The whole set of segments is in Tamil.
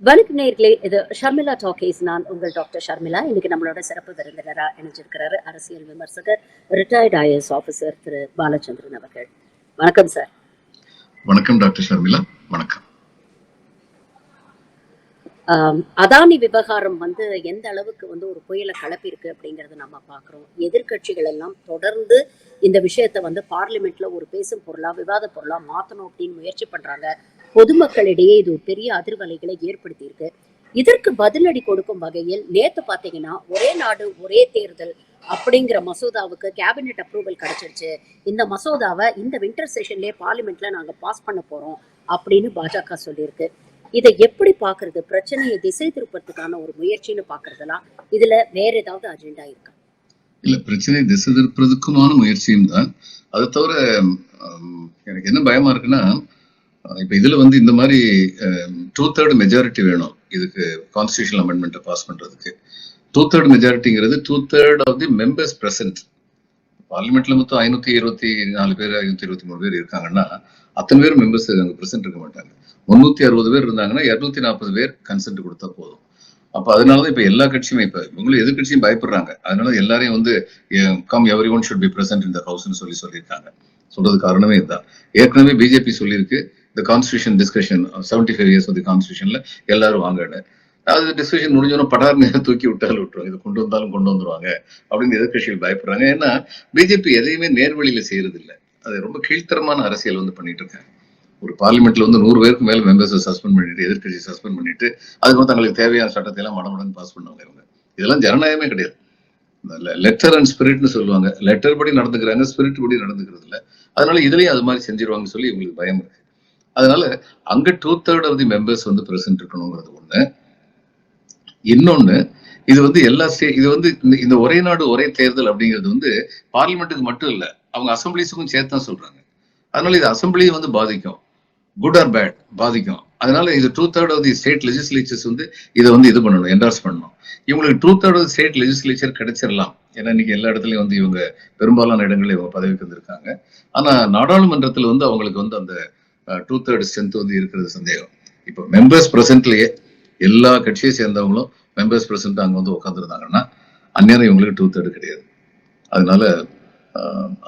வணக்கம் நேயர்களே, இது ஷர்மிளா டாக்கீஸ். நான் உங்கள் டாக்டர் ஷர்மிளா. இன்னைக்கு நம்மளோட சிறப்பு விருந்தினரா இணைஞ்சிருக்கிறாரு அரசியல் விமர்சகர், ரிட்டையர்ட் IAS ஆஃபீஸர் திரு பாலச்சந்திரன் அவர்கள். வணக்கம் சார். வணக்கம் டாக்டர் ஷர்மிளா. வணக்கம். அதானி விவகாரம் எந்த அளவுக்கு ஒரு புயலை கிளப்பியிருக்கு அப்படிங்கறத நம்ம பாக்குறோம். எதிர்கட்சிகள் எல்லாம் தொடர்ந்து இந்த விஷயத்த பார்லிமெண்ட்ல ஒரு பேசும் பொருளா, விவாத பொருளா மாத்தணும் அப்படின்னு முயற்சி பண்றாங்க. பொதுமக்களிடையே இது ஒரு பெரிய அதிர்வலைகளை ஏற்படுத்தி இருக்கு. இதற்கு பதிலடி கொடுக்கும் வகையில் நேத்து பாத்தீங்கன்னா ஒரே நாடு ஒரே தேர்தல் அப்படிங்கிற மசோதாவுக்கு கேபினெட் அப்ரூவல் கிடைச்சிருச்சு. இந்த மசோதாவை இந்த வின்டர் செஷன்லயே பார்லிமெண்ட்ல நாங்க பாஸ் பண்ண போறோம் அப்படின்னு பாஜக சொல்லியிருக்கு. இதை எப்படி பாக்குறது? பிரச்சனையை திசை திருப்பறதுக்கான ஒரு முயற்சின்னு பாக்குறதுலாம் இதுல வேற ஏதாவது அஜெண்டா இருக்கா? இல்ல, பிரச்சனை திசை திருப்பறதுக்குமான முயற்சியும் தான். அதை தவிர எனக்கு என்ன பயமா இருக்குன்னா, இப்ப இதுல இந்த மாதிரி 2/3 மெஜாரிட்டி வேணும் இதுக்கு கான்ஸ்டிடியூஷனல் அமெண்ட்மெண்ட்டை பாஸ் பண்றதுக்கு. 2/3 மெஜாரிட்டிங்கிறது 2/3 ஆஃப் தி மெம்பர்ஸ் பிரசன்ட். பார்லிமெண்ட்ல மொத்தம் 524 பேர் 523 பேர் இருக்காங்கன்னா அத்தனை பேர் மெம்பர்ஸ் அங்க பிரசன்ட் இருக்க மாட்டாங்க. 360 பேர் இருந்தாங்கன்னா 240 பேர் கன்சென்ட் கொடுத்தா போதும். அப்ப அதனாலதான் இப்ப எல்லா கட்சியுமே, இப்ப இவங்களும் எதிர்கட்சியும் பயப்படுறாங்க. அதனால எல்லாரையும் come everyone should be present in the ஹவுஸ்னு சொல்லியிருக்காங்க. சொல்றது காரணமே இதுதான். ஏற்கனவே பிஜேபி சொல்லியிருக்கு, இந்த constitution discussion 75 years of the கான்ஸ்டியூஷன்ல எல்லாரும் வாங்கன்னு. அது டிஸ்கஷன் முடிஞ்சோன்னா படார்னு தூக்கி விட்டுருவாங்க. இதை கொண்டு வந்தாலும் கொண்டு வந்துருவாங்க அப்படின்னு எதிர்கட்சிகள் பயப்படுறாங்க. ஏன்னா பிஜேபி எதையுமே நேர்வழியில செய்யறது இல்லை. அது ரொம்ப கீழ்த்தரமான அரசியல் பண்ணிட்டு இருக்காங்க. ஒரு பார்லிமெண்ட்ல 100 பேருக்கு மேல மெம்பர்ஸை சஸ்பெண்ட் பண்ணிட்டு, எதிர்கட்சி சஸ்பெண்ட் பண்ணிட்டு, அதுக்கு தங்களுக்கு தேவையான சட்டத்தை எல்லாம் மடமடன்னு பாஸ் பண்ணுவாங்க இவங்க. இதெல்லாம் ஜனநாயகமே கிடையாது. லெட்டர் அண்ட் ஸ்பிரிட்னு சொல்லுவாங்க. லெட்டர் படி நடந்துக்கிறாங்க, ஸ்பிரிட் படி நடந்துக்கிறது இல்லை. அதனால இதுலயும் அது மாதிரி செஞ்சிருவாங்கன்னு சொல்லி இவங்களுக்கு பயம் இருக்கு. அதனால அங்க 2/3 ஆஃப் தி மெம்பர்ஸ் பிரசன்ட் இருக்கணுங்கிறது ஒண்ணு. இன்னொன்னு, இது எல்லா இது இந்த ஒரே நாடு ஒரே தேர்தல் அப்படிங்கிறது பார்லிமெண்ட்டுக்கு மட்டும் இல்ல, அவங்க அசம்பிளிஸுக்கும் சேர்த்து தான் சொல்றாங்க. அதனால இது அசம்பிளியை பாதிக்கும், குட் ஆர் பேட் பாதிக்கும். அதனால இது 2/3 ஆஃப் தி ஸ்டேட் லெஜிஸ்லேச்சர்ஸ் இதை இது பண்ணணும், என்டார்ஸ் பண்ணணும். இவங்களுக்கு 2/3 ஆஃப் ஸ்டேட் லெஜிஸ்லேச்சர் கிடைச்சிடலாம். ஏன்னா இன்னைக்கு எல்லா இடத்துலயும் இவங்க பெரும்பாலான இடங்களில் இவங்க பதவிக்கு வந்திருக்காங்க. ஆனா நாடாளுமன்றத்துல அவங்களுக்கு அந்த 2/3 ஸ்ட்ரென்த் இருக்கிறது சந்தேகம். இப்போ மெம்பர்ஸ் பிரசன்ட்லயே எல்லா கட்சியை சேர்ந்தவங்களும் மெம்பர்ஸ் பிரசன்ட் அங்க உட்காந்துருந்தாங்கன்னா அந்நேரம் இவங்களுக்கு 2/3 கிடையாது. அதனால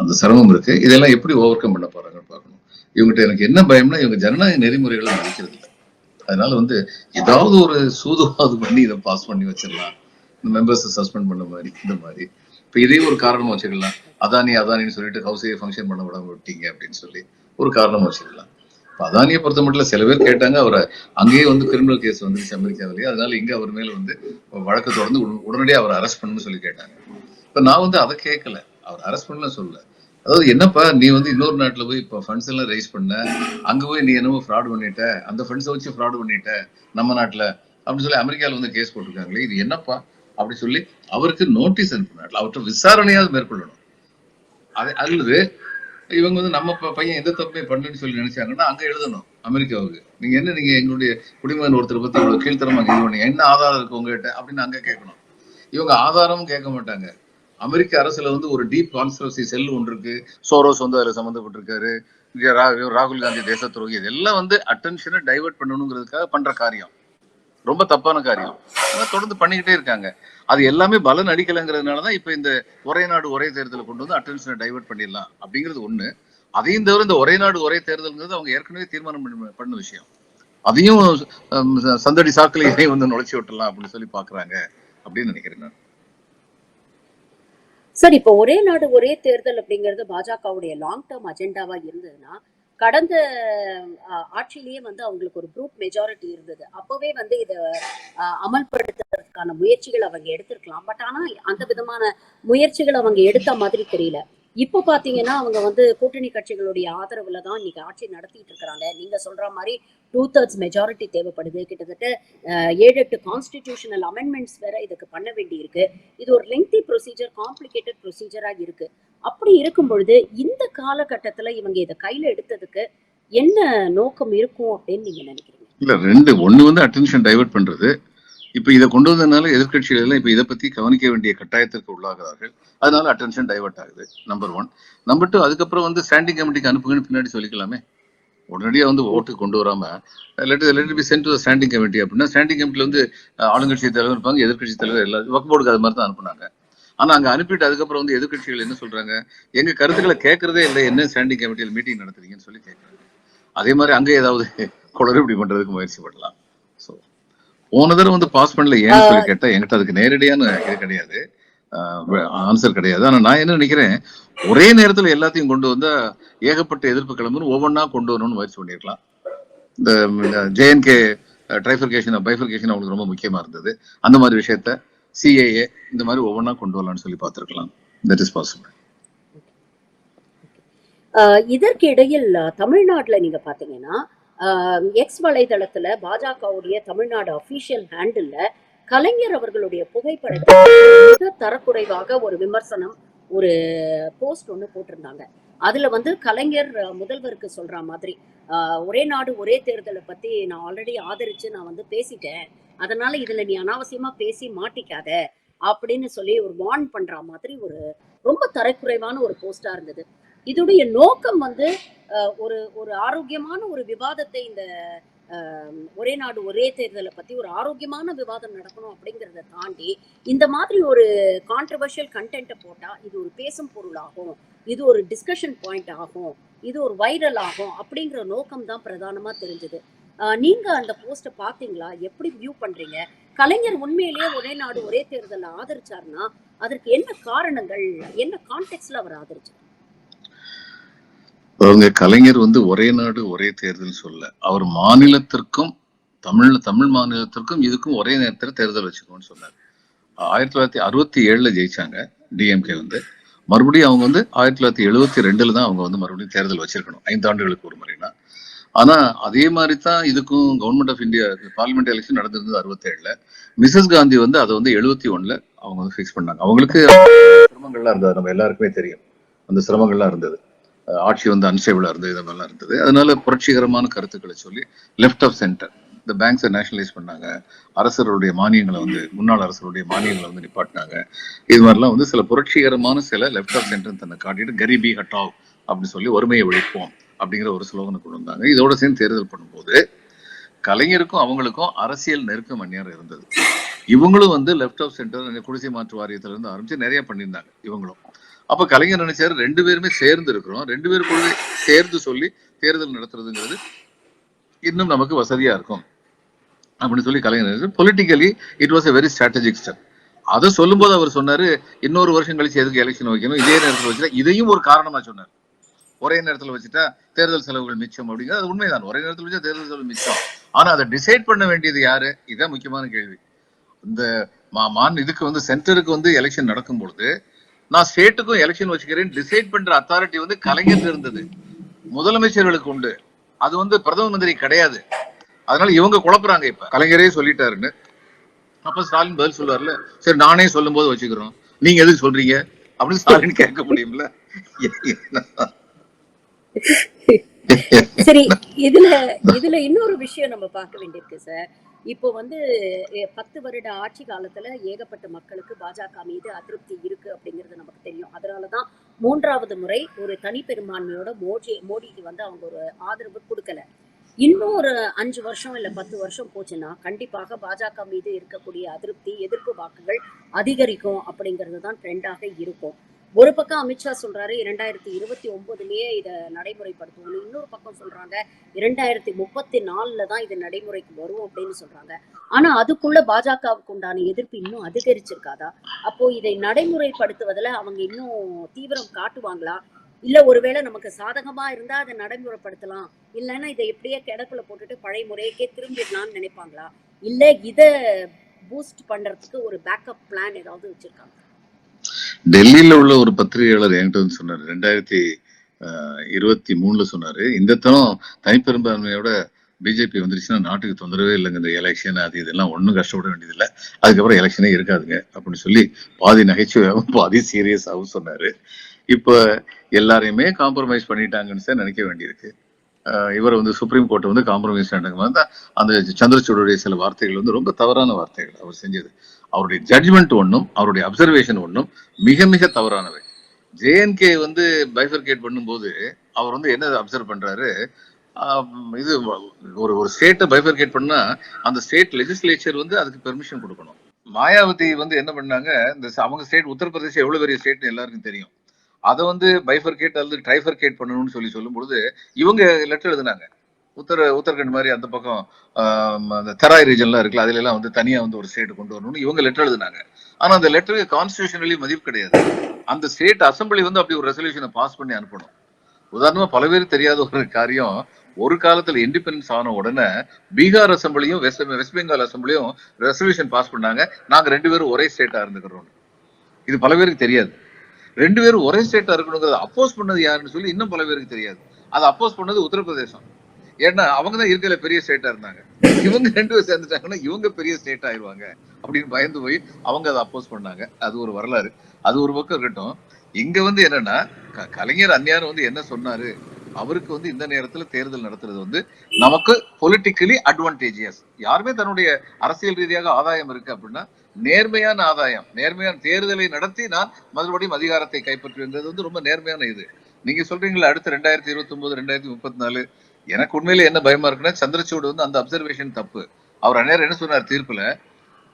அந்த சிரமம் இருக்கு. இதெல்லாம் எப்படி ஓவர் கம் பண்ண போறாங்கன்னு பார்க்கணும். இவங்ககிட்ட எனக்கு என்ன பயம்னா, இவங்க ஜனநாயக நெறிமுறைகளை மதிக்கிறது இல்லை. அதனால ஏதாவது ஒரு சூதுவாது பண்ணி இதை பாஸ் பண்ணி வச்சிடலாம், மெம்பர்ஸை சஸ்பெண்ட் பண்ண மாதிரி இந்த மாதிரி. இப்ப இதே ஒரு காரணமா வச்சுக்கலாம். அதானின்னு சொல்லிட்டு ஹவுஸே ஃபங்க்ஷன் பண்ண விடாம விட்டீங்க அப்படின்னு சொல்லி ஒரு காரணமா வச்சுக்கலாம். அதானியை பொறுத்த மட்டும் சில பேர் கேட்டாங்க, அவரை அங்கேயே கிரிமினல் கேஸ் அமெரிக்காவிலேயே. அதனால இங்க அவர் மேல வழக்கு தொடர்ந்து உடனடியாக அவரை அரெஸ்ட் பண்ணணும்னு சொல்லி கேட்டாங்க. இப்ப நான் அதை கேட்கல, அவர் அரெஸ்ட் பண்ணல சொல்லல. அதாவது என்னப்பா, நீ இன்னொரு நாட்டுல போய் இப்ப ஃபண்ட்ஸ் எல்லாம் ரைஸ் பண்ண, அங்க போய் நீ என்னவோ ஃப்ராட் பண்ணிட்ட, அந்த ஃபண்ட்ஸை வச்சு ஃப்ராட் பண்ணிட்ட நம்ம நாட்டுல அப்படின்னு சொல்லி அமெரிக்கால கேஸ் போட்டிருக்காங்களே, இது என்னப்பா அப்படி சொல்லி அவருக்கு நோட்டீஸ் அனுப்பினாட்ல, அவர்கிட்ட விசாரணையாவது மேற்கொள்ளணும். அல்லது இவங்க நம்ம பையன் எந்த தப்புமே பண்ணலன்னு சொல்லி நினைச்சாங்கன்னா அங்க எழுதணும் அமெரிக்காவுக்கு, நீங்க எங்களுடைய குடிமகன் ஒருத்தரை பத்தி இவ்வளவு கீழ்த்தரமா இது பண்ணீங்க, என்ன ஆதாரம் இருக்கு உங்ககிட்ட அப்படின்னு அங்க கேட்கணும். இவங்க ஆதாரமும் கேட்க மாட்டாங்க. அமெரிக்க அரசுல ஒரு டீப் கான்ஸ்பிரசி செல் ஒன்று இருக்கு. சோரோஸ் அதுல சம்பந்தப்பட்டிருக்காரு. ராகுல் காந்தி தேச துரோகி. இதெல்லாம் அட்டென்ஷனை டைவர்ட் பண்ணணுங்கிறதுக்காக பண்ற காரியம், ரொம்ப தப்பான காரியம். தொடர்ந்து பண்ணிக்கிட்டே இருக்காங்க. அது எல்லாமே பலன் அடிக்கலைங்கிறதுனாலதான் இப்ப இந்த ஒரே நாடு ஒரே தேர்தலை கொண்டு அட்டென்ஷனை டைவர்ட் பண்ணிடலாம் அப்படிங்கிறது ஒண்ணு. அதையும் தவிர இந்த ஒரே நாடு ஒரே தேர்தல்ங்கிறது அவங்க ஏற்கனவே தீர்மானம் பண்ண விஷயம். அதையும் சந்தடி சாக்கலையை நுழைச்சி விட்டுலாம் அப்படின்னு சொல்லி பாக்குறாங்க அப்படின்னு நினைக்கிறேன் நான். சார், இப்ப ஒரே நாடு ஒரே தேர்தல் அப்படிங்கிறது பாஜகவுடைய லாங் டேர்ம் அஜெண்டாவா இருந்ததுன்னா, கடந்த ஆட்சியிலேயே அவங்களுக்கு ஒரு குரூப் மெஜாரிட்டி இருந்தது. அப்பவே இதை அமல்படுத்துறதுக்கான முயற்சிகள் அவங்க எடுத்திருக்கலாம். பட் ஆனா அந்த விதமான முயற்சிகள் அவங்க எடுத்த மாதிரி தெரியல. இப்போ பாத்தீங்கன்னா அவங்க கூட்டணி கட்சிகளுடைய ஆதரவுல தான் இன்னைக்கு ஆட்சி நடத்திட்டு இருக்கிறாங்க. நீங்க சொல்ற மாதிரி 2/3 மெஜாரிட்டி தேவைப்படுது. கிட்டத்தட்ட 7-8 கான்ஸ்டிடியூஷனல் அமெண்ட்மெண்ட்ஸ் வேற இதுக்கு பண்ண வேண்டி இருக்கு. இது ஒரு லெங்தி ப்ரொசீஜர், காம்ப்ளிகேட்டட் ப்ரொசீஜரா இருக்கு. அப்படி இருக்கும் பொழுது இந்த காலகட்டத்துல இவங்க இதை கையில எடுத்ததுக்கு என்ன நோக்கம் இருக்கும் அப்படின்னு நீங்க நினைக்கிறீங்க? இல்ல, ஒண்ணு அட்டென்ஷன் டைவர்ட் பண்றது. இப்ப இதை கொண்டு வந்ததுனால எதிர்கட்சிகள் எல்லாம் இப்ப இதை பத்தி கவனிக்க வேண்டிய கட்டாயத்திற்கு உள்ளாகிறார்கள். அதனால அட்டென்ஷன் டைவர்ட் ஆகுது, நம்பர் 1. நம்பர் 2, அதுக்கப்புறம் ஸ்டாண்டிங் கமிட்டிக்கு அனுப்புங்கன்னு பின்னாடி சொல்லிக்கலாமே. உடனடியாக வந்து ஓட்டு கொண்டு வராம let be sent to standing committee அப்படின்னா ஸ்டாண்டிங் கமிட்டியில் வந்து ஆளுங்கட்சி தலைவர் இருப்பாங்க, எதிர்கட்சி தலைவர் எல்லாரும் வக்ஃப் போர்டுக்கு அது மாதிரி தான் அனுப்புனாங்க. ஆனா அங்க அனுப்பிட்டு அதுக்கப்புறம் வந்து எதிர்கட்சிகள் என்ன சொல்றாங்க, எங்க கருத்துக்களை கேட்கறதே இல்லை, என்ன ஸ்டாண்டிங் கமிட்டியில் மீட்டிங் நடத்துறீங்கன்னு சொல்லி கேட்கறாங்க. அதே மாதிரி அங்கே ஏதாவது குளறுபடி பண்றதுக்கு முயற்சி பண்ணலாம். ஸோ போன தடவை வந்து பாஸ் பண்ணல ஏன்னு சொல்லி கேட்டா என்கிட்ட அதுக்கு நேரடியான இது கிடையாது, ஆன்சர் கிடையாது. ஆனா நான் என்ன நினைக்கிறேன், ஒரே நேரத்துல எல்லாத்தையும் கொண்டு வந்தா ஏகப்பட்ட எதிர்ப்பு கிளம்புன்னு ஒவ்வொன்றா கொண்டு வரணும்னு முயற்சி பண்ணிருக்கலாம். இந்த ஜேஎன்கே ட்ரைஃபர்கேஷன் பைஃபர்கேஷன் அவங்களுக்கு ரொம்ப முக்கியமா இருந்தது. அந்த மாதிரி விஷயத்த சிஏஏ இந்த மாதிரி ஒவ்வொன்றா கொண்டு வரலாம்னு சொல்லி பார்த்துருக்கலாம். That is possible. இதற்கு இடையில் தமிழ்நாட்டுல நீங்க பாத்தீங்கன்னா எக்ஸ் வலைதளத்துல பாஜகவுடைய தமிழ்நாடு அபிஷியல் ஹேண்டில் கலைஞர் அவர்களுடைய புகைப்படத்தை மிக தரக்குறைவாக ஒரு விமர்சனம், ஒரு போஸ்ட் ஒன்று போட்டிருந்தாங்க. அதுல வந்து கலைஞர் முதல்வருக்கு சொல்ற மாதிரி ஒரே நாடு ஒரே தேர்தலை பத்தி நான் ஆல்ரெடி ஆதரிச்சு நான் வந்து பேசிட்டேன், அதனால இதுல நீ அனாவசியமா பேசி மாட்டிக்காத அப்படின்னு சொல்லி ஒரு வார்ன் பண்ற மாதிரி ஒரு ரொம்ப தரக்குறைவான ஒரு போஸ்டா இருந்தது. இதோடைய நோக்கம் வந்து ஒரு ஒரு ஆரோக்கியமான ஒரு விவாதத்தை, இந்த ஒரே நாடு ஒரே தேர்தலை பத்தி ஒரு ஆரோக்கியமான விவாதம் நடக்கணும் அப்படிங்கிறத தாண்டி இந்த மாதிரி ஒரு கான்ட்ரவர்ஷியல் கண்டென்ட்டை போட்டா இது ஒரு பேசும் பொருள் ஆகும், இது ஒரு டிஸ்கஷன் பாயிண்ட் ஆகும், இது ஒரு வைரல் ஆகும் அப்படிங்கிற நோக்கம் தான் பிரதானமா தெரிஞ்சது. நீங்க அந்த போஸ்ட பாத்தீங்களா? எப்படி வியூ பண்றீங்க? கலைஞர் உண்மையிலேயே ஒரே நாடு ஒரே தேர்தலை ஆதரிச்சாருன்னா அதற்கு என்ன காரணங்கள், என்ன கான்டெக்ட்ல அவர் ஆதரிச்சார்? அவங்க கலைஞர் வந்து ஒரே நாடு ஒரே தேர்தல் சொல்ல, அவர் மாநிலத்திற்கும் தமிழ் மாநிலத்திற்கும் இதுக்கும் ஒரே நேரத்தில் தேர்தல் வச்சுக்கணும்னு சொன்னார். 1967 ஜெயிச்சாங்க டிஎம்கே வந்து. மறுபடியும் அவங்க வந்து 1972 தான் அவங்க வந்து மறுபடியும் தேர்தல் வச்சிருக்கணும், 5 ஆண்டுகளுக்கு ஒரு முறைனா. ஆனா அதே மாதிரி தான் இதுக்கும் government of India parliament election நடந்திருந்தது 67. மிசஸ் காந்தி வந்து அதை வந்து 71 அவங்க வந்து ஃபிக்ஸ் பண்ணாங்க. அவங்களுக்கு சிரமங்கள்லாம் இருந்தது, நம்ம எல்லாருக்குமே தெரியும் அந்த சிரமங்கள்லாம் இருந்தது. ஆட்சி வந்து அன்ஸ்டேபிளா இருந்தது, இதெல்லாம் இருந்தது. அதனால புரட்சிகரமான கருத்துக்களை சொல்லி லெஃப்ட் ஆஃப் சென்டர் இந்த பேங்க்ஸை நேஷனலைஸ் பண்ணாங்க, அரசருடைய மானியங்களை வந்து முன்னாள் அரசருடைய மானியங்களை வந்து நிப்பாட்டினாங்க. இது மாதிரிலாம் வந்து சில புரட்சிகரமான சில லெஃப்ட் ஆஃப் சென்டர் தன்னை காட்டிட்டு கரீபி ஹட்டாவ் அப்படின்னு சொல்லி வறுமையை ஒழிப்போம் அப்படிங்கிற ஒரு ஸ்லோகனை கொண்டு வந்தாங்க. இதோட சேர்ந்து தேர்தல் பண்ணும்போது கலைஞருக்கும் அவங்களுக்கும் அரசியல் நெருக்கம் அந்நேரம் இருந்தது. இவங்களும் வந்து லெஃப்ட் ஆஃப் சென்டர் குடிசை மாற்று வாரியத்துல இருந்து ஆரம்பிச்சு நிறைய பண்ணியிருந்தாங்க இவங்களும். அப்ப கலைஞர் நினைச்சாரு, 2 பேருமே சேர்ந்து இருக்கிறோம், 2 பேருக்குள்ளே சேர்ந்து சொல்லி தேர்தல் நடத்துறதுங்கிறது இன்னும் நமக்கு வசதியா இருக்கும் அப்படின்னு சொல்லி கலைஞர் நினைச்சு politically it was a very strategic step. அதை சொல்லும் போது அவர் சொன்னாரு, இன்னொரு வருஷம் கழிச்சு எதுக்கு எலெக்ஷன் வைக்கணும், இதே நேரத்தில் வச்சுட்டா, இதையும் ஒரு காரணமா சொன்னார். ஒரே நேரத்தில் வச்சுட்டா தேர்தல் செலவுகள் மிச்சம் அப்படிங்கிறது அது உண்மைதான், ஒரே நேரத்தில் வச்சா தேர்தல் செலவு மிச்சம். ஆனா அதை டிசைட் பண்ண வேண்டியது யாரு, இதுதான் முக்கியமான கேள்வி. இந்த இதுக்கு வந்து சென்டருக்கு வந்து எலெக்ஷன் நடக்கும் பொழுது நான் ஸ்டேட்டுக்கும் எலெக்ஷன் வச்சுக்கிறேன் டிசைட் பண்ற அத்தாரிட்டி வந்து கலைஞர் இருந்தது, முதலமைச்சர்களுக்கு உண்டு, அது வந்து பிரதம மந்திரி கிடையாது. அதனால இவங்க குழப்புறாங்க. இப்ப கலைஞரே சொல்லிட்டாருன்னு அப்ப ஸ்டாலின் பதில் சொல்லுவார்ல, சரி நானே சொல்லும் போது வச்சுக்கிறோம், நீங்க எதுக்கு சொல்றீங்க அப்படின்னு ஸ்டாலின் கேட்க முடியும்ல. சரி, இதுல இன்னொரு விஷயம் நம்ம பார்க்க வேண்டியிருக்கு சார். இப்போ வந்து 10 வருட ஆட்சி காலத்துல ஏகப்பட்ட மக்களுக்கு பாஜக மீது அதிருப்தி இருக்கு அப்படிங்கிறது நமக்கு தெரியும். அதனாலதான் 3வது முறை ஒரு தனி பெரும்பான்மையோட மோடிக்கு வந்து அவங்க ஒரு ஆதரவு கொடுக்கல. இன்னும் ஒரு 5 வருஷம் இல்ல 10 வருஷம் போச்சுன்னா கண்டிப்பாக பாஜக மீது இருக்கக்கூடிய அதிருப்தி, எதிர்ப்பு வாக்குகள் அதிகரிக்கும் அப்படிங்கிறது தான் ட்ரெண்டாக இருக்கும். ஒரு பக்கம் அமித்ஷா சொல்றாரு 2029லயே இதை நடைமுறைப்படுத்துவோம், இன்னொரு பக்கம் சொல்றாங்க 2034 தான் இது நடைமுறைக்கு வரும் அப்படின்னு சொல்றாங்க. ஆனா அதுக்குள்ள பாஜகவுக்கு உண்டான எதிர்ப்பு இன்னும் அதிகரிச்சிருக்காதா? அப்போ இதை நடைமுறைப்படுத்துவதில் அவங்க இன்னும் தீவிரம் காட்டுவாங்களா? இல்ல ஒருவேளை நமக்கு சாதகமா இருந்தா அதை நடைமுறைப்படுத்தலாம், இல்லைன்னா இதை எப்படியே கிடக்குல போட்டுட்டு பழைய முறைக்கே திரும்பிடலாம்னு நினைப்பாங்களா? இல்ல இதை பூஸ்ட் பண்றதுக்கு ஒரு பேக்கப் பிளான் ஏதாவது வச்சிருக்காங்க? டெல்லியில உள்ள ஒரு பத்திரிகையாளர் என்கிட்ட வந்து சொன்னாரு, 2023 சொன்னாரு, இந்த தரம் தனிப்பெரும்பான்மையோட பிஜேபி வந்துருச்சுன்னா நாட்டுக்கு தொந்தரவே இல்லைங்க, இந்த எலெக்ஷன் அது இதெல்லாம் ஒன்றும் கஷ்டப்பட வேண்டியதில்லை, அதுக்கப்புறம் எலெக்ஷனே இருக்காதுங்க அப்படின்னு சொல்லி பாதி நகைச்சுவையாகவும் பாதி சீரியஸாகவும் சொன்னாரு. இப்ப எல்லாரையுமே காம்ப்ரமைஸ் பண்ணிட்டாங்கன்னு சார் நினைக்க வேண்டியிருக்கு. இவர் வந்து சுப்ரீம் கோர்ட்டை வந்து காம்ப்ரமைஸ் பண்ணாங்க. அந்த சந்திரசூடுடைய சில வார்த்தைகள் வந்து ரொம்ப தவறான வார்த்தைகள் அவர் செஞ்சது. அவருடைய ஜட்ஜ்மெண்ட் ஒன்றும் அவருடைய அப்சர்வேஷன் ஒன்றும் மிக மிக தவறானவை. ஜேஎன்கே வந்து பைஃபர்கேட் பண்ணும்போது அவர் வந்து என்ன அப்சர்வ் பண்றாரு, இது ஒரு ஒரு ஸ்டேட்டை பைஃபர்கேட் பண்ணா அந்த ஸ்டேட் லெஜிஸ்லேச்சர் வந்து அதுக்கு பெர்மிஷன் கொடுக்கணும். மாயாவதி வந்து என்ன பண்ணாங்க, இந்த அவங்க ஸ்டேட் உத்தரப்பிரதேசம் எவ்வளவு பெரிய ஸ்டேட்னு எல்லாருக்கும் தெரியும். அதை வந்து பைஃபர்கேட் அல்லது ட்ரைஃபர்கேட் பண்ணணும்னு சொல்லும் பொழுது இவங்க லெட்டர் எழுதினாங்க. உத்தரகண்ட் மாதிரி அந்த பக்கம் அந்த தெராய் ரீஜன்லாம் இருக்குல்ல, அதுல எல்லாம் வந்து தனியா வந்து ஒரு ஸ்டேட் கொண்டு வரணும்னு இவங்க லெட்டர் எழுதினாங்க. ஆனா அந்த லெட்டருக்கு கான்ஸ்டிடியூஷனலி மதிப்பு கிடையாது. அந்த ஸ்டேட் அசம்பிளி வந்து அப்படி ஒரு ரெசல்யூஷனை பாஸ் பண்ணி அனுப்பணும். உதாரணமா பல பேருக்கு தெரியாத ஒரு காரியம், ஒரு காலத்துல இண்டிபெண்டன்ஸ் ஆன உடனே பீகார் அசம்பிளியும் வெஸ்ட் பெங்கால் அசம்பிளியும் ரெசல்யூஷன் பாஸ் பண்ணாங்க, நாங்க 2 பேரும் ஒரே ஸ்டேட்டா இருந்துக்கிறோம். இது பல பேருக்கு தெரியாது. 2 பேரும் ஒரே ஸ்டேட்டா இருக்கணுங்கிறத அப்போஸ் பண்ணது யாருன்னு சொல்லி இன்னும் பல பேருக்கு தெரியாது. அதை அப்போஸ் பண்ணது உத்தரப்பிரதேசம். ஏன்னா அவங்கதான் இருக்கிற பெரிய ஸ்டேட்டா இருந்தாங்க. இவங்க 2 பேரும் சேர்ந்துட்டாங்கன்னா இவங்க பெரிய ஸ்டேட் ஆயிடுவாங்க அப்படின்னு பயந்து போய் அவங்க அதை அப்போஸ் பண்ணாங்க. அது ஒரு வரலாறு. அது ஒரு பக்கம் இருக்கட்டும். இங்க வந்து என்னன்னா, கலைஞர் அந்நியாரம் வந்து என்ன சொன்னாரு, அவருக்கு வந்து இந்த நேரத்துல தேர்தல் நடத்துறது வந்து நமக்கு பொலிட்டிக்கலி அட்வான்டேஜியஸ். யாருமே தன்னுடைய அரசியல் ரீதியாக ஆதாயம் இருக்கு அப்படின்னா நேர்மையான ஆதாயம், நேர்மையான தேர்தலை நடத்தி நான் மறுபடியும் அதிகாரத்தை கைப்பற்றுவது வந்து ரொம்ப நேர்மையான இது. நீங்க சொல்றீங்களா அடுத்து 2029 2034, எனக்கு உண்மையில என்ன பயமா இருக்குன்னா, சந்திரசூட் வந்து அந்த அப்சர்வேஷன் தப்பு. அவர் அந்நேரம் என்ன சொன்னார் தீர்ப்புல,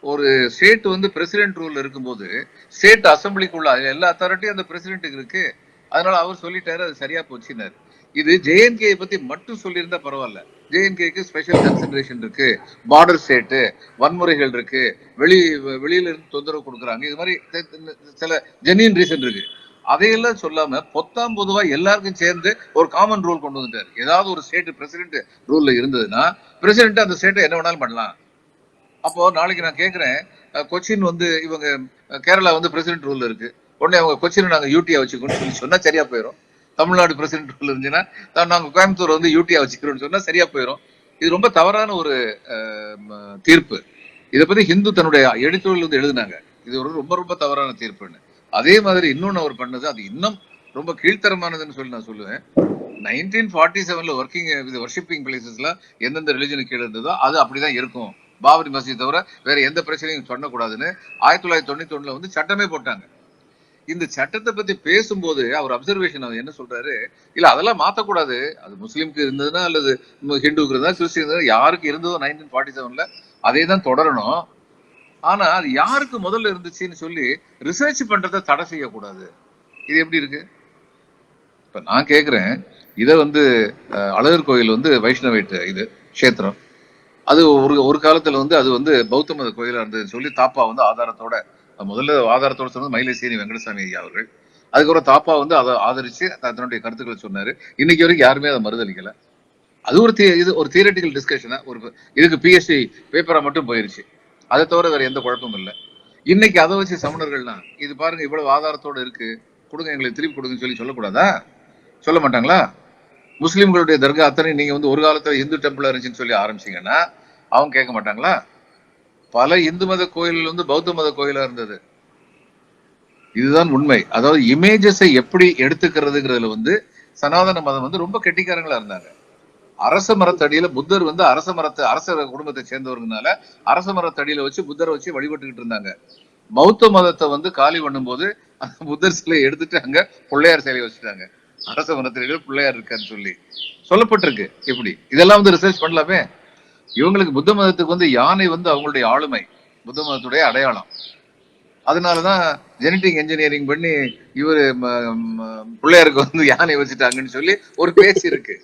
ஒரு ஸ்டேட் வந்து பிரசிடென்ட் ரூல்ல இருக்கும்போது ஸ்டேட் அசம்பிளிக்குள்ள எல்லா அத்தாரிட்டியும் அந்த பிரசிடென்ட்டுக்கு இருக்கு, அதனால அவர் சொல்லிட்டாரு, அது சரியா போச்சுன்னாரு. இது ஜேஎன்கே பத்தி மட்டும் சொல்லியிருந்தா பரவாயில்ல. ஜேஎன்கேக்கு ஸ்பெஷல் கன்சிடரேஷன் இருக்கு, பார்டர் ஸ்டேட்டு, வன்முறைகள் இருக்கு, வெளியில இருந்து தொந்தரவு கொடுக்குறாங்க, இது மாதிரி சில ஜென்யூன் ரீசன் இருக்கு. அதையெல்லாம் சொல்லாம பொத்தாம் பொதுவா எல்லாருக்கும் சேர்ந்து ஒரு காமன் ரூல் கொண்டு வந்துட்டாரு. ஏதாவது ஒரு ஸ்டேட் பிரசிடென்ட் ரூல்ல இருந்ததுன்னா பிரசிடென்ட் அந்த ஸ்டேட்டை என்ன வேணாலும் பண்ணலாம். அப்போ நாளைக்கு நான் கேட்கிறேன், கொச்சின் வந்து இவங்க கேரளா வந்து பிரசிடென்ட் ரூல்ல இருக்கு, உடனே அவங்க கொச்சின் நாங்க யூடியா வச்சுக்கோன்னு சொல்லி சொன்னா சரியா போயிடும். தமிழ்நாடு பிரசிடென்ட் ரூல் இருந்துச்சுன்னா நாங்க கோயம்புத்தூர் வந்து யூடியா வச்சுக்கிறோம்னு சொன்னா சரியா போயிடும். இது ரொம்ப தவறான ஒரு தீர்ப்பு. இதை பத்தி ஹிந்து தன்னுடைய எடுத்துரையில் வந்து எழுதினாங்க, இது ஒரு ரொம்ப ரொம்ப தவறான தீர்ப்புன்னு. அதே மாதிரி இன்னொன்னு அவர் பண்ணது அது இன்னும் ரொம்ப கீழ்த்தரமானதுன்னு சொல்லி நான் சொல்லுவேன். 1947 ஒர்க்கிங் வர்ஷிப்பிங் பிளேசஸ்ல எந்தெந்த ரிலிஜனுக்கு கீழே இருந்ததோ அது அப்படிதான் இருக்கும், பாபரி மசீத் தவிர வேற எந்த பிரச்சனையும் சொல்லக்கூடாதுன்னு 1991 வந்து சட்டமே போட்டாங்க. இந்த சட்டத்தை பத்தி பேசும்போது அவர் அப்சர்வேஷன் என்ன சொல்றாரு, இல்ல அதெல்லாம் மாத்தக்கூடாது, அது முஸ்லீமுக்கு இருந்ததுன்னா அல்லது ஹிந்துக்கு இருந்தா கிறிஸ்டின் யாருக்கு இருந்ததோ 1947 அதே தான் தொடரணும். ஆனா அது யாருக்கு முதல்ல இருந்துச்சுன்னு சொல்லி ரிசர்ச் பண்றதை தடை செய்யக்கூடாது. இது எப்படி இருக்கு? இப்ப நான் கேக்குறேன், இதை வந்து அழகர் கோயில் வந்து வைஷ்ணவைட் இது கஷேத்திரம், அது ஒரு காலத்துல வந்து அது வந்து பௌத்த மத கோயிலா இருந்ததுன்னு சொல்லி தாப்பா வந்து ஆதாரத்தோட, முதல்ல ஆதாரத்தோட சொன்னது மயிலசேரி வெங்கடசாமி ஐயா அவர்கள். அதுக்கப்புறம் தாப்பா வந்து அதை ஆதரிச்சு தன்னுடைய கருத்துக்களை சொன்னாரு. இன்னைக்கு வரைக்கும் யாருமே அதை மறுதளிக்கல. அது ஒரு தியரட்டிக்கல் டிஸ்கஷனா, ஒரு இதுக்கு பிஎஸ்சி பேப்பரா மட்டும் போயிருச்சு. அதை தவிர வேற எந்த குழப்பமும் இல்லை. இன்னைக்கு அதை வச்சு சமணர்கள்லாம் இது பாருங்க இவ்வளவு ஆதாரத்தோட இருக்கு, கொடுங்க எங்களுக்கு திருப்பி கொடுங்கன்னு சொல்லி சொல்லக்கூடாதா? சொல்ல மாட்டாங்களா? முஸ்லிம்களுடைய தர்கா அத்தனை நீங்க வந்து ஒரு காலத்துல இந்து டெம்பிளா இருந்துச்சுன்னு சொல்லி ஆரம்பிச்சீங்கன்னா அவங்க கேட்க மாட்டாங்களா? பல இந்து மத கோயில் வந்து பௌத்த மத கோயிலா இருந்தது. இதுதான் உண்மை. அதாவது இமேஜஸை எப்படி எடுத்துக்கிறதுங்கிறதுல வந்து சனாதன மதம் வந்து ரொம்ப கெட்டிக்காரங்களா இருந்தாங்க. அரச மரத்தடியில புத்தர் வந்து அரச குடும்பத்தை சேர்ந்தவர்களால அரச மரத்தடியில வச்சு புத்தரை வச்சு வழிபட்டுக்கிட்டு இருந்தாங்க. பௌத்த மதத்தை வந்து காலி பண்ணும் போது புத்தர் சிலையை எடுத்துட்டு அங்க பிள்ளையார் சிலையை வச்சுட்டாங்க. அரச மரத்தடியில பிள்ளையார் இருக்கான்னு சொல்லி சொல்லப்பட்டிருக்கு. எப்படி இதெல்லாம் வந்து ரிசர்ச் பண்ணலாமே. இவங்களுக்கு புத்த மதத்துக்கு வந்து யானை வந்து அவங்களுடைய ஆளுமை, புத்த மதத்துடைய அடையாளம். அதனாலதான் ஜெனட்டிக் இன்ஜினியரிங் பண்ணி இவரு பிள்ளையாருக்கு வந்து யானை வச்சுட்டாங்கன்னு சொல்லி ஒரு பேச்சு இருக்கு.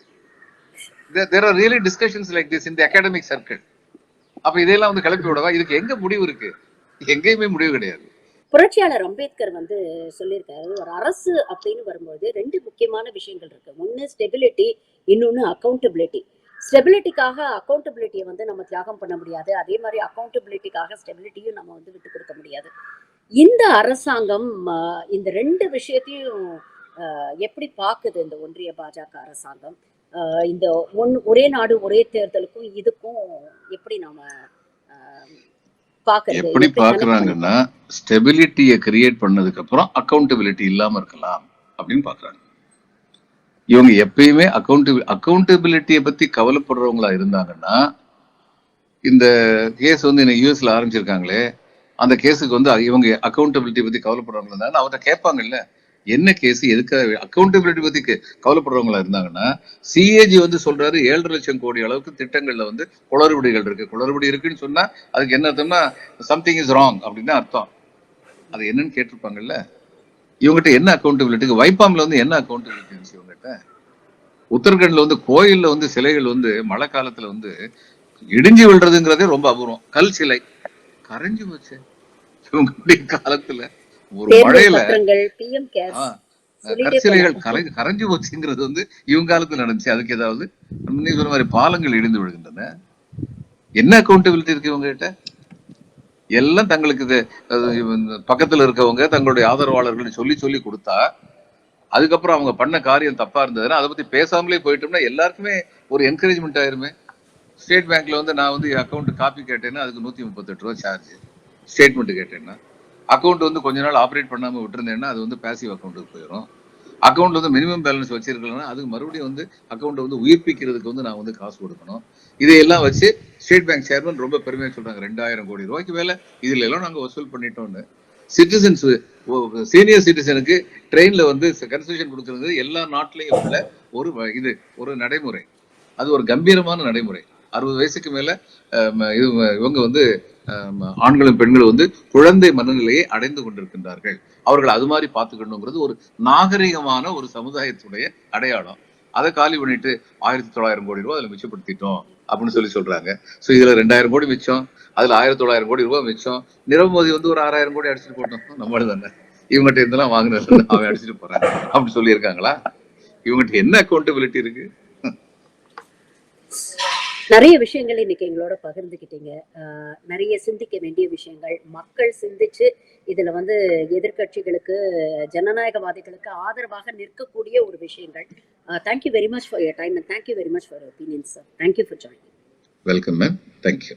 There are really discussions like this in the academic circle. அப்ப இதெல்லாம் வந்து கிளப்பி விடவா? இதுக்கு எங்க முடிவு இருக்கு? எங்கேயுமே முடிவு கிடையாது. புரட்சியாளர் அம்பேத்கர் வந்து சொல்லியிருக்காரு, ஒரு அரசு அப்படின்னு வரும்போது 2 முக்கியமான விஷயங்கள் இருக்கு. ஒன்னு ஸ்டெபிலிட்டி, இன்னொன்னு அக்கௌண்டபிலிட்டி. ஸ்டெபிலிட்டிக்காக அக்கௌண்டபிலிட்டியை வந்து நம்ம தியாகம் பண்ண முடியாது, அதே மாதிரி அக்கௌண்டபிலிட்டிக்காக ஸ்டெபிலிட்டியும் நம்ம வந்து விட்டு கொடுக்க முடியாது. இந்த அரசாங்கம் இந்த 2 விஷயத்தையும் எப்படி பாக்குது இந்த ஒன்றிய பாஜக அரசாங்கம்? இந்த ஒரே நாடு ஒரே தேர்தலுக்கும் இதுக்கும் எப்படி நாம பாக்குறது? எப்படி பாக்குறாங்கன்னா, ஸ்டெபிலிட்டியை கிரியேட் பண்ணதுக்கு அப்புறம் அக்கௌண்டபிலிட்டி இல்லாம இருக்கலாம் அப்படின்னு பாக்குறாங்க. இவங்க எப்பயுமே அக்கௌண்டபிலிட்டியை பத்தி கவலைப்படுறவங்களா இருந்தாங்கன்னா, இந்த கேஸ் வந்து யூஎஸ்ல ஆரம்பிச்சிருக்காங்களே, அந்த கேஸுக்கு வந்து இவங்க அக்கௌண்டபிலிட்டி பத்தி கவலைப்படுறவங்க இருந்தாங்கன்னா அவர்கிட்ட கேட்பாங்கல்ல, என்ன கேஸ், எதுக்காக அக்கௌண்டபிலிட்டி பத்தி கவலைப்படுறவங்களா இருந்தாங்கன்னா, சிஏஜி வந்து சொல்றாரு 7.5 லட்சம் கோடி அளவுக்கு திட்டங்கள்ல வந்து குளறுபடிகள் இருக்கு. குளறுபடி இருக்குன்னு சொன்னா அதுக்கு என்ன அர்த்தம்னா சம்திங் இஸ் ராங் அப்படின்னு அர்த்தம். அது என்னன்னு கேட்டிருப்பாங்கல்ல. இவங்ககிட்ட என்ன அக்கௌண்டபிலிட்டி? வைப்பாம்ல வந்து என்ன அக்கௌண்டபிலிட்டி இருந்துச்சு இவங்ககிட்ட? உத்தரகண்ட்ல வந்து கோயில்ல வந்து சிலைகள் வந்து மழை காலத்துல வந்து இடிஞ்சு விழுறதுங்கிறதே ரொம்ப அபூர்வம். கல் சிலை கரைஞ்சு போச்சு இவங்களுடைய காலத்துல. ஒரு தேர்தல் மழையில பத்திரங்கள், பிஎம் கேர்ஸ் சொல்லிட்டே கற்சிலைகள் போலாம். கரைஞ்சு போச்சுங்கிறது வந்து இவங்க காலத்துல நடந்துச்சு. அதுக்கு ஏதாவது நீ சொன்ன மாதிரி பாலங்கள் இடிந்து விழுகின்றன. என்ன அக்கௌண்டபிலிட்டி இருக்கு இவங்க கிட்ட? எல்லாம் தங்களுக்கு பக்கத்துல இருக்கவங்க தங்களுடைய ஆதரவாளர்கள் சொல்லி சொல்லி கொடுத்தா, அதுக்கப்புறம் அவங்க பண்ண காரியம் தப்பா இருந்ததுன்னா அதை பத்தி பேசாமலே போயிட்டோம்னா எல்லாருக்குமே ஒரு என்கரேஜ்மெண்ட் ஆயிருமே. ஸ்டேட் பேங்க்ல வந்து நான் வந்து அக்கௌண்ட் காப்பி கேட்டேன்னா அதுக்கு 138 ரூபா சார்ஜ். ஸ்டேட்மெண்ட் கேட்டேன்னா அக்கௌண்ட் வந்து கொஞ்ச நாள் ஆப்ரேட் பண்ணாம விட்டுருந்தேன்னா அது வந்து பேசிவ் அக்கௌண்ட்டுக்கு போயிடும். அக்கௌண்ட் வந்து மினிமம் பேலன்ஸ் வச்சிருக்கலன்னா அதுக்கு மறுபடியும் வந்து அக்கௌண்ட் வந்து உயிர்ப்பிக்கிறதுக்கு வந்து நான் வந்து காசு கொடுக்கணும். இதையெல்லாம் வச்சு ஸ்டேட் பேங்க் சேர்மன் ரொம்ப பெருமையா சொல்றாங்க 2000 கோடி ரூபாய்க்கு மேல இதுல எல்லாம் நாங்க வசூல் பண்ணிட்டோம்னு. சிட்டிசன்ஸ் சீனியர் சிட்டிசனுக்கு ட்ரெயின்ல வந்து கன்செஷன் கொடுக்கறது எல்லா நாட்டிலையும் உள்ள ஒரு இது ஒரு நடைமுறை. அது ஒரு கம்பீரமான நடைமுறை. 60 வயசுக்கு மேல இவங்க வந்து ஆண்களும் பெண்களும் வந்து குழந்தை மனநிலையை அடைந்து கொண்டிருக்கின்றார்கள். அவர்கள் அது மாதிரி பார்த்துக்கணுங்கிறது ஒரு நாகரிகமான ஒரு சமுதாயத்துடைய அடையாளம். அதை காலி பண்ணிட்டு 1900 கோடி ரூபாய் அதுல மிச்சப்படுத்திட்டோம் அப்படின்னு சொல்றாங்க. சோ இதுல 2000 கோடி மிச்சம், அதுல 1900 கோடி ரூபாய் மிச்சம். நிரவ் மோடி வந்து ஒரு 6000 கோடி அடிச்சுட்டு போட்டோம். நம்மளு தானே இவங்ககிட்ட இருந்தெல்லாம் வாங்கினது அவன் அடிச்சுட்டு போறான் அப்படின்னு சொல்லியிருக்காங்களா? இவங்ககிட்ட என்ன அக்கௌண்டபிலிட்டி இருக்கு? நிறைய விஷயங்கள் இன்னைக்கு எங்களோட பகிர்ந்துக்கிட்டீங்க. நிறைய சிந்திக்க வேண்டிய விஷயங்கள், மக்கள் சிந்திச்சு இதுல வந்து எதிர்கட்சிகளுக்கு, ஜனநாயகவாதிகளுக்கு ஆதரவாக நிற்கக்கூடிய ஒரு விஷயங்கள். Thank you very much for your time and thank you very much for your opinions sir. Thank you for joining. Welcome ma'am. Thank you.